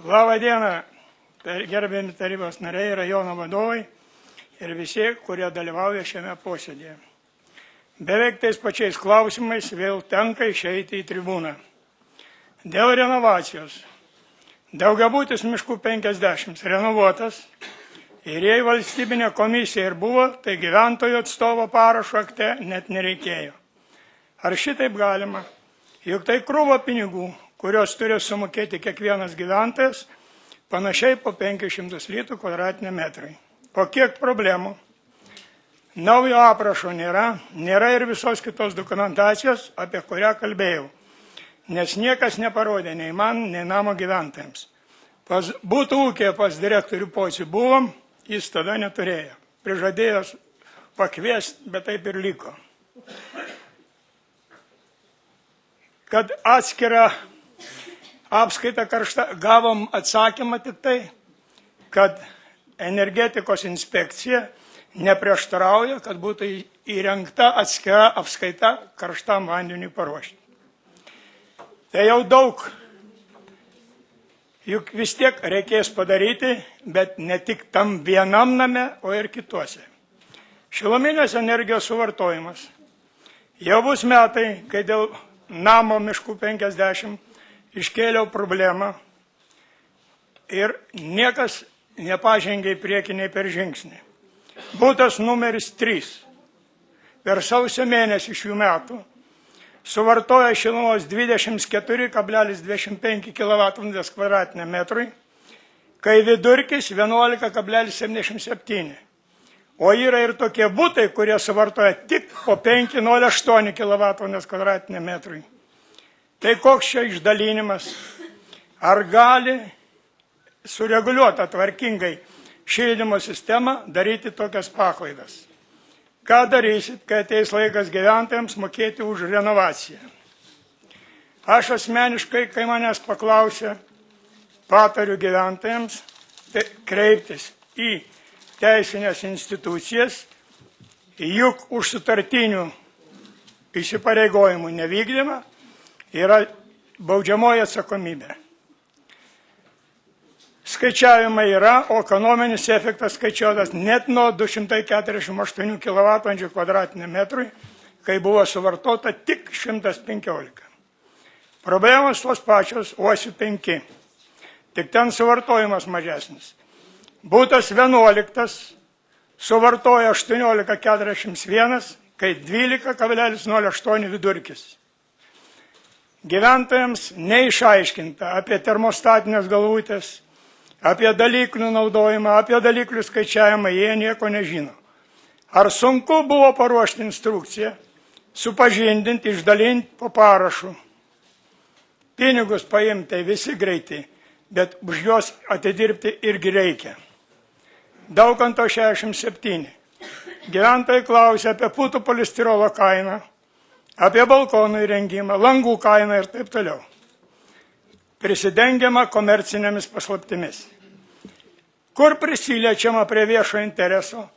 Labą dieną, gerbiami tarybos nariai, rajono vadovai ir visi, kurie dalyvauja šiame posėdėje. Beveik tais pačiais klausimais vėl tenka išeiti į tribūną. Dėl renovacijos. Daugiabutis miškų 50 renovuotas ir jei valstybinė komisija ir buvo, tai gyventojų atstovo parašo akte net nereikėjo. Ar šitaip galima? Juk tai krūva pinigų, kurios turi sumokėti kiekvienas gyventojas, panašiai po 500 litų kvadratiniam metrai. O kiek problemų? Naujo aprašo nėra ir visos kitos dokumentacijos, apie kurią kalbėjau, nes niekas neparodė nei man, nei namo gyventojams. Pas būtų ūkėje pas direktorių Pocių buvom, jis tada neturėjo. Prižadėjęs pakviesti, bet taip ir liko. Kad atskirą apskaitą karštą gavom atsakymą tik tai, kad energetikos inspekcija neprieštarauja, kad būtų įrengta atskira apskaita karštam vandeniui paruošti. Tai jau daug, juk vis tiek reikės padaryti, bet ne tik tam vienam name, o ir kituose. Šiluminės energijos suvartojimas. Jau bus metai, kai dėl namo miškų 50 iškėliau problemą ir niekas nepažengė į priekį nei per žingsnį. Butas numeris 3. Per sausio mėnesį šių metų suvartoja šilumos 24,25 kWh kvadratiniam metrui, kai vidurkis 11,77. O yra ir tokie butai, kurie suvartoja tik po 5,08 kWh kvadratiniam metrui. Tai koks čia išdalinimas? Ar gali sureguliuota tvarkingai šildymo sistemą daryti tokias paklaidas? Ką darysit, kai ateis laikas gyventojams mokėti už renovaciją? Aš asmeniškai, kai manęs paklausė, patariu gyventojams kreiptis į teisinės institucijas, juk už sutartinių įsipareigojimų nevykdymą yra baudžiamoji atsakomybė. Skaičiavimai yra, o ekonominis efektas skaičiuotas net nuo 248 kWh kvadratiniam metrui, kai buvo suvartota tik 115. Problemos tos pačios, uosių 5. Tik ten suvartojimas mažesnis. Butas 11 suvartoja 18,41, kai 12,08 vidurkis. Gyventojams neišaiškinta apie termostatinės galvutės, apie dalyklių naudojimą, apie dalyklių skaičiavimą, jie nieko nežino. Ar sunku buvo paruošti instrukciją, supažindinti, išdalinti po parašu? Pinigus paimti visi greitai, bet už juos atidirbti irgi reikia. Daukanto 67. Gyventojai klausia apie putų polistirolo kainą, apie balkonų įrengimą, langų kainą ir taip toliau. Prisidengiama komercinėmis paslaptimis. Kur prisiliečiama prie viešo intereso,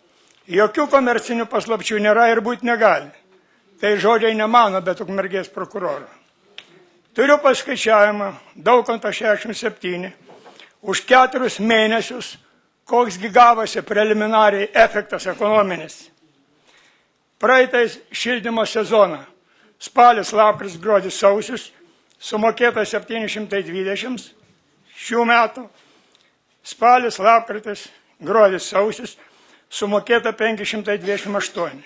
jokių komercinių paslapčių nėra ir būti negali. Tai žodžiai ne mano, bet Ukmergės prokuroro. Turiu paskaičiavimą, Daukanto 67, už 4 mėnesius, koksgi gavosi preliminariai efektas ekonominis. Praeitais šildymo sezoną, spalis, lapkritis, gruodis, sausis, sumokėta 720 šių metų, spalis, lapkritis, gruodis, sausis, sumokėta 528.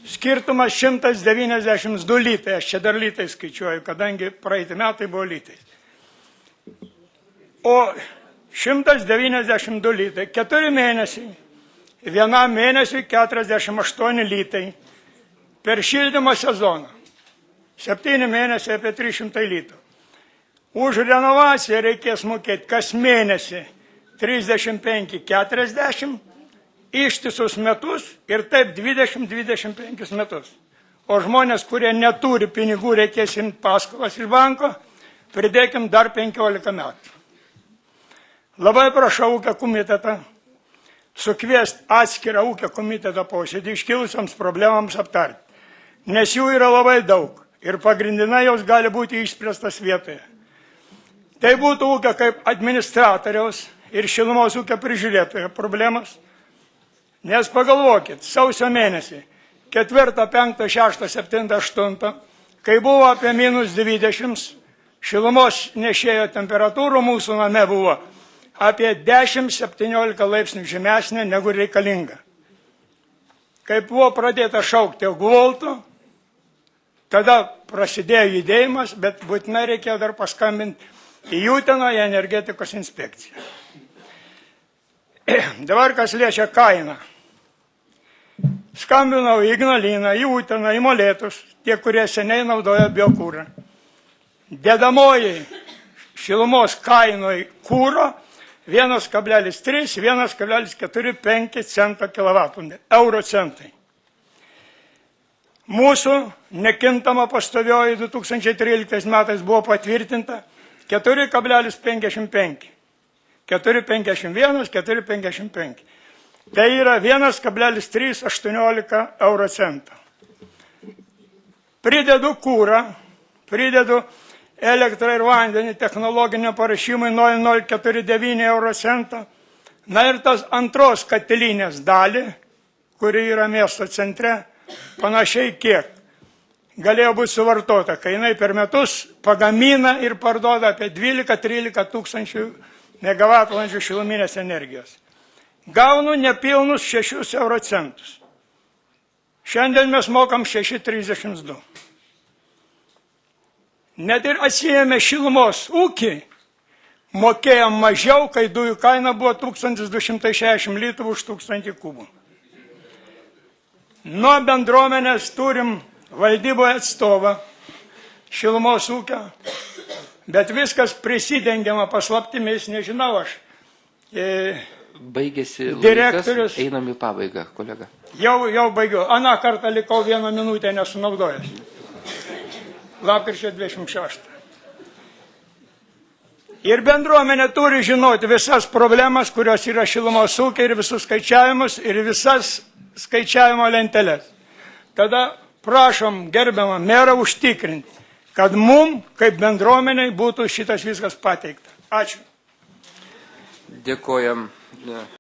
Skirtumas 192 litai, aš čia dar litai skaičiuoju, kadangi praeitį metai buvo litai. O 192 litai, 4 mėnesiai, vienam mėnesiui 48 litai per šildymo sezoną. 7 mėnesiai apie 300 litų. Už renovaciją reikės mokėti kas mėnesį 35-40, ištisus metus ir taip 20-25 metus. O žmonės, kurie neturi pinigų, reikės imti paskolas iš banko, pridėkim dar 15 metų. Labai prašau ūkio komitetą sukviesti atskirą ūkio komiteto posėdį iškilusioms problemams aptarti, nes jų yra labai daug ir pagrindinai jos gali būti išspręstas vietoje. Tai būtų ūkio kaip administratoriaus ir šilumos ūkio prižiūrėtojo problemas. Nes pagalvokit, sausio mėnesį, 4, 5, 6, 7, 8, kai buvo apie -20, šilumos nešėjo temperatūrų mūsų name buvo apie 10-17 laipsnių žemesnė negu reikalinga. Kai buvo pradėta šaukti Gvolto, tada prasidėjo judėjimas, bet būtinai reikėjo dar paskambinti į Uteną, į energetikos inspekciją. Dabar kas liečia kainą. Skambinau į Ignaliną, į Uteną, į Molėtus, tie, kurie seniai naudoja biokūrą. Dedamoji šilumos kainoj kūro 1,3, 1,45 cento kilovatvalandę, euro centai. Mūsų nekintama pastovioji 2013 metais buvo patvirtinta 4,55. 4,51, 4,55. Tai yra 1,318 euro centą. Pridedu kūrą, pridedu elektrą ir vandenį technologinio parašymui 0,049 euro centą. Na ir tas antros katilinės dalį, kuri yra miesto centre, panašiai kiek galėjo būti suvartota, kai jinai per metus pagamina ir parduoda apie 12-13 tūkstančių megavatvalandžių šiluminės energijos. Gaunu nepilnus 6 euro centus. Šiandien mes mokam 6,32. Net ir atsijėmė šilumos ūkį, mokėjom mažiau, kai dujų kaina buvo 1260 litrų už 1000 kubų. Nuo bendruomenės turim valdyboje atstovą šilumos ūkio, bet viskas prisidengiama paslaptimis, nežinau aš. Baigėsi Direktorius. Laikas, einam į pabaigą, kolega. Jau baigiu. Aną kartą likau 1 minutę nesunaudojęs. Lapkričio 26. Ir bendruomenė turi žinoti visas problemas, kurios yra šilumos ūkiai ir visus skaičiavimus ir visas skaičiavimo lenteles. Tada prašom gerbiamą merą užtikrinti, kad mum, kaip bendruomeniai, būtų šitas viskas pateikta. Ačiū. Dėkojam.